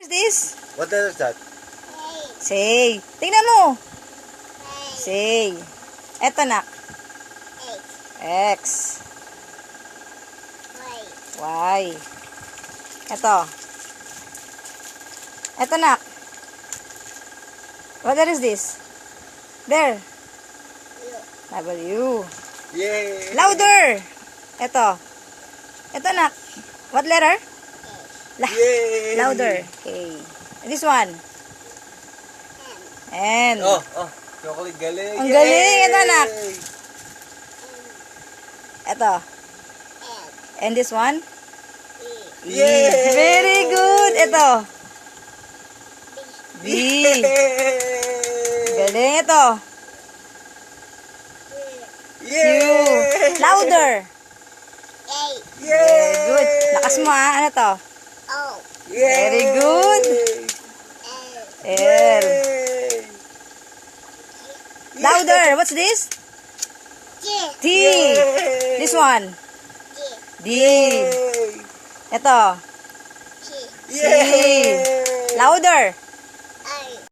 What is this? What is that? Say. Tingnan mo. Say. Eto nak. X. Y. Eto. Eto nak. What is this? There. W. Yay! Louder. Eto. Eto nak. What letter? Yay! Louder. Okay. This one. N. Oh, chocolate galing. Ang galing. Ito anak. Eto. And this one? Yay! Very good. Ito. B. Yay! Galing ito. Q. Yay! Louder. Yay! Good. Lakas mo ha. Ano to? Yay! Very good. L. Yay! Louder. What's this? T. Yay! This one? D. Yay! Ito. Yay! Louder.